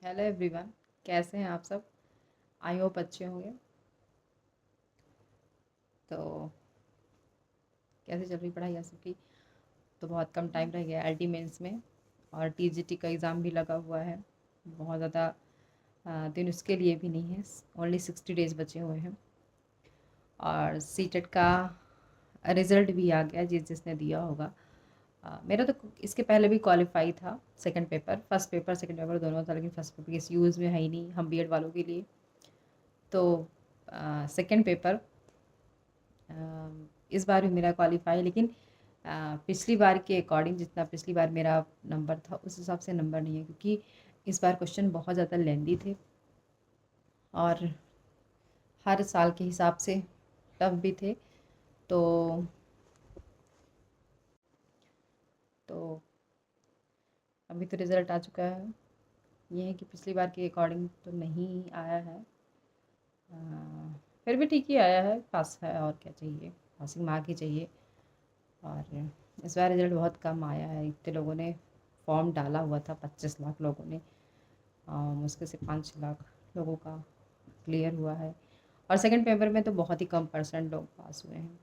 Hello everyone. कैसे हैं आप सब? आई होप अच्छे होंगे। तो कैसे चल रही पढ़ाई आप सबकी? तो बहुत कम टाइम रह गया एलटी मेंस में, और टीजीटी का एग्ज़ाम भी लगा हुआ है। बहुत ज़्यादा दिन उसके लिए भी नहीं है। ओनली 60 डेज़ बचे हुए हैं। और सीटेट का रिज़ल्ट भी आ गया, जिसने दिया होगा। मेरा तो इसके पहले भी क्वालिफाई था। Second paper, first paper second paper दोनों था, लेकिन फर्स्ट पेपर किसी यूज़ में है ही नहीं हम बीएड वालों के लिए। तो सेकंड पेपर इस बार भी मेरा क्वालिफाई, लेकिन पिछली बार के अकॉर्डिंग जितना पिछली बार मेरा नंबर था उस हिसाब से नंबर नहीं है, क्योंकि इस बार क्वेश्चन बहुत ज़्यादा लेंदी थे और हर साल के हिसाब से टफ भी थे। तो तो अभी तो रिज़ल्ट आ चुका है। ये है कि पिछली बार के अकॉर्डिंग तो नहीं आया है। अ, फिर भी ठीक ही आया है, पास है, और क्या चाहिए, पासिंग मार्क ही चाहिए। और इस बार रिज़ल्ट बहुत कम आया है। इतने लोगों ने फॉर्म डाला हुआ था, 25 लाख लोगों ने, मुश्किल से 5 लाख लोगों का क्लियर हुआ है। और सेकंड पेपर में तो बहुत ही कम परसेंट लोग पास हुए हैं।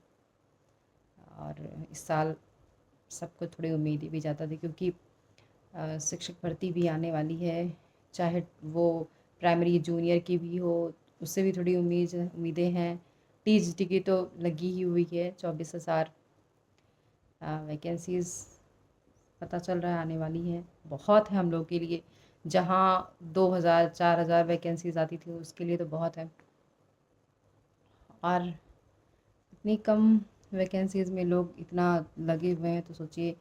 और इस साल सबको थोड़ी उम्मीदें भी ज़्यादा थी, क्योंकि शिक्षक भर्ती भी आने वाली है, चाहे वो प्राइमरी जूनियर की भी हो, उससे भी थोड़ी उम्मीदें हैं। टीजीटी की तो लगी ही हुई है, 24,000 वैकेंसीज़ पता चल रहा है आने वाली है। बहुत है हम लोग के लिए, जहाँ 2,000 4,000 वैकेंसीज आती थी उसके लिए तो बहुत है। और इतनी कम वैकेंसीज़ में लोग इतना लगे हुए हैं, तो सोचिए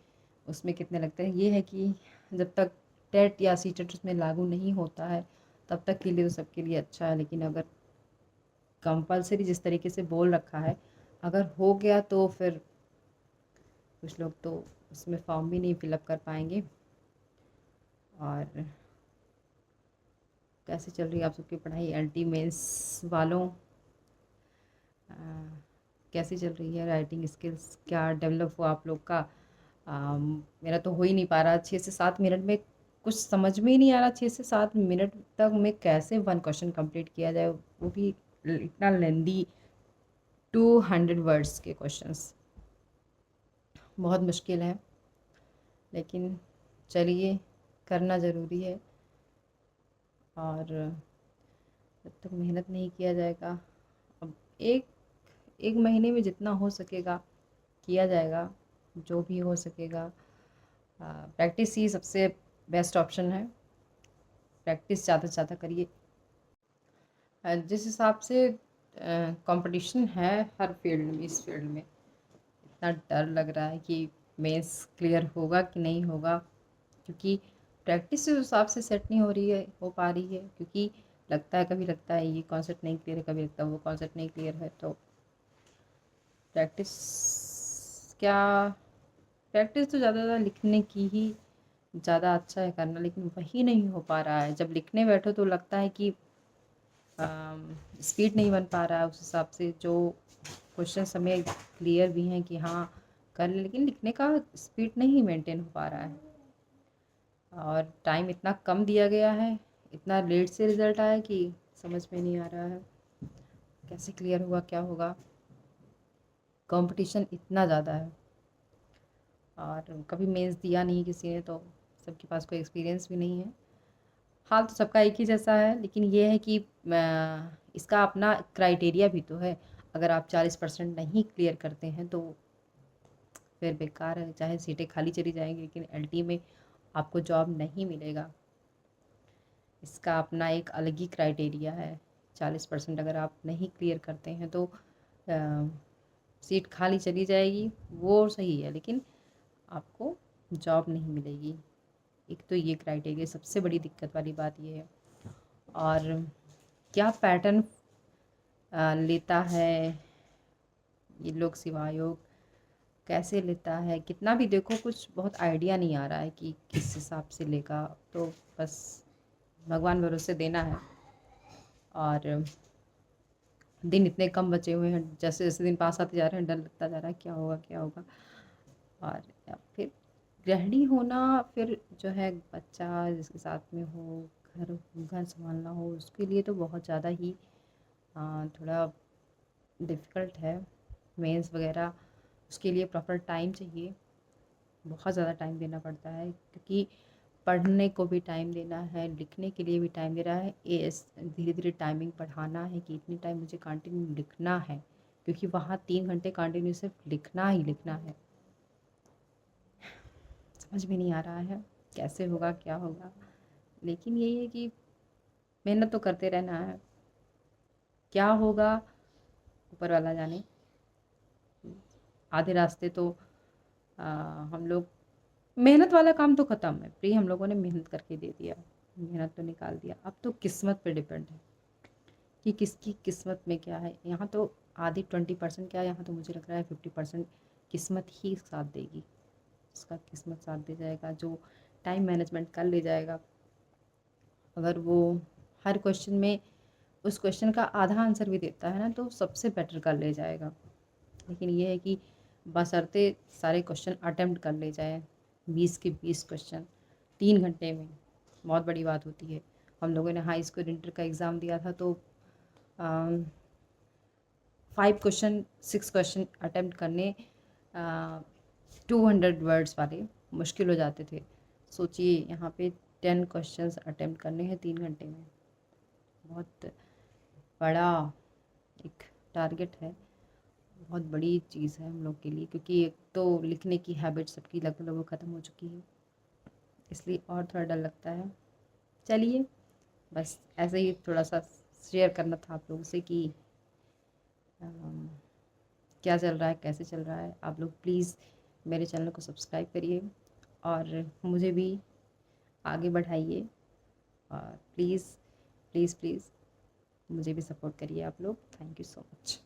उसमें कितने लगते हैं। ये है कि जब तक टेट या सीटेट उसमें लागू नहीं होता है तब तक के लिए तो सबके लिए अच्छा है, लेकिन अगर कंपलसरी जिस तरीके से बोल रखा है, अगर हो गया तो फिर कुछ लोग तो उसमें फॉर्म भी नहीं फिलअप कर पाएंगे। और कैसे चल रही है आप सबकी पढ़ाई एलटी मेंस वालों? अ, कैसी चल रही है राइटिंग स्किल्स? क्या डेवलप हुआ आप लोग का? मेरा तो हो ही नहीं पा रहा। 6 से 7 मिनट में कुछ समझ में ही नहीं आ रहा। 6 से 7 मिनट तक मैं कैसे वन क्वेश्चन कंप्लीट किया जाए, वो भी इतना लेंदी 200 वर्ड्स के क्वेश्चंस। बहुत मुश्किल है, लेकिन चलिए, करना ज़रूरी है। और जब तक मेहनत नहीं किया जाएगा, अब एक एक महीने में जितना हो सकेगा किया जाएगा, जो भी हो सकेगा। प्रैक्टिस ही सबसे बेस्ट ऑप्शन है। प्रैक्टिस ज़्यादा से ज़्यादा करिए। जिस हिसाब से कंपटीशन है हर फील्ड में, इस फील्ड में इतना डर लग रहा है कि मेंस क्लियर होगा कि नहीं होगा, क्योंकि प्रैक्टिस उस हिसाब से सेट नहीं हो पा रही है। क्योंकि लगता है, कभी लगता है ये कॉन्सेप्ट नहीं क्लियर है, कभी लगता है वो कॉन्सेप्ट नहीं क्लियर है। तो प्रैक्टिस क्या, प्रैक्टिस तो ज़्यादा लिखने की ही ज़्यादा अच्छा है करना, लेकिन वही नहीं हो पा रहा है। जब लिखने बैठो तो लगता है कि स्पीड नहीं बन पा रहा है उस हिसाब से। जो क्वेश्चन हमें क्लियर भी हैं कि हाँ कर ले, लेकिन लिखने का स्पीड नहीं मेंटेन हो पा रहा है। और टाइम इतना कम दिया गया है, इतना लेट से रिज़ल्ट आया कि समझ में नहीं आ रहा है कैसे क्लियर हुआ, क्या होगा। कंपटीशन इतना ज़्यादा है, और कभी मेंस दिया नहीं किसी ने, तो सबके पास कोई एक्सपीरियंस भी नहीं है। हाल तो सबका एक ही जैसा है, लेकिन ये है कि इसका अपना क्राइटेरिया भी तो है। अगर आप 40% नहीं क्लियर करते हैं तो फिर बेकार है, चाहे सीटें खाली चली जाएंगी, लेकिन एलटी में आपको जॉब नहीं मिलेगा। इसका अपना एक अलग ही क्राइटेरिया है। 40% अगर आप नहीं क्लियर करते हैं तो सीट खाली चली जाएगी, वो सही है, लेकिन आपको जॉब नहीं मिलेगी। एक तो ये क्राइटेरिया सबसे बड़ी दिक्कत वाली बात ये है। और क्या पैटर्न लेता है ये लोक सेवा आयोग, कैसे लेता है, कितना भी देखो कुछ बहुत आइडिया नहीं आ रहा है कि किस हिसाब से लेगा। तो बस भगवान भरोसे देना है। और दिन इतने कम बचे हुए हैं, जैसे जैसे दिन पास आते जा रहे हैं डर लगता जा रहा है क्या होगा क्या होगा। और या फिर गृहिणी होना, फिर जो है बच्चा जिसके साथ में हो, घर घर संभालना हो, उसके लिए तो बहुत ज़्यादा ही थोड़ा डिफ़िकल्ट है। मेंस वगैरह उसके लिए प्रॉपर टाइम चाहिए, बहुत ज़्यादा टाइम देना पड़ता है, क्योंकि पढ़ने को भी टाइम देना है, लिखने के लिए भी टाइम देना है। धीरे धीरे टाइमिंग बढ़ाना है कि इतनी टाइम मुझे कंटिन्यू लिखना है, क्योंकि वहाँ 3 घंटे कंटिन्यू सिर्फ लिखना ही लिखना है। समझ में नहीं आ रहा है कैसे होगा, क्या होगा, लेकिन यही है कि मेहनत तो करते रहना है। क्या होगा ऊपर वाला जाने। आधे रास्ते तो हम लोग, मेहनत वाला काम तो ख़त्म है, प्री हम लोगों ने मेहनत करके दे दिया, मेहनत तो निकाल दिया। अब तो किस्मत पे डिपेंड है कि किसकी किस्मत में क्या है। यहाँ तो आधी 20% क्या, यहाँ तो मुझे लग रहा है 50% किस्मत ही साथ देगी। उसका किस्मत साथ दे जाएगा, जो टाइम मैनेजमेंट कर ले जाएगा। अगर वो हर क्वेश्चन में उस क्वेश्चन का आधा आंसर भी देता है ना, तो सबसे बेटर कर ले जाएगा। लेकिन ये है कि बशर्ते सारे क्वेश्चन अटेम्प्ट कर ले जाए, 20 के 20 क्वेश्चन 3 घंटे में, बहुत बड़ी बात होती है। हम लोगों ने हाई स्कूल इंटर का एग्ज़ाम दिया था, तो 5 क्वेश्चन 6 क्वेश्चन अटेम्प्ट करने 200 वर्ड्स वाले मुश्किल हो जाते थे। सोचिए यहाँ पे 10 क्वेश्चंस अटेम्प्ट करने हैं 3 घंटे में, बहुत बड़ा एक टारगेट है, बहुत बड़ी चीज़ है हम लोग के लिए, क्योंकि एक तो लिखने की हैबिट सबकी लगभग लगभग ख़त्म हो चुकी है, इसलिए और थोड़ा डर लगता है। चलिए, बस ऐसे ही थोड़ा सा शेयर करना था आप लोगों से कि क्या चल रहा है, कैसे चल रहा है। आप लोग प्लीज़ मेरे चैनल को सब्सक्राइब करिए और मुझे भी आगे बढ़ाइए, और प्लीज़ प्लीज़ प्लीज़ मुझे भी सपोर्ट करिए आप लोग। Thank you so much.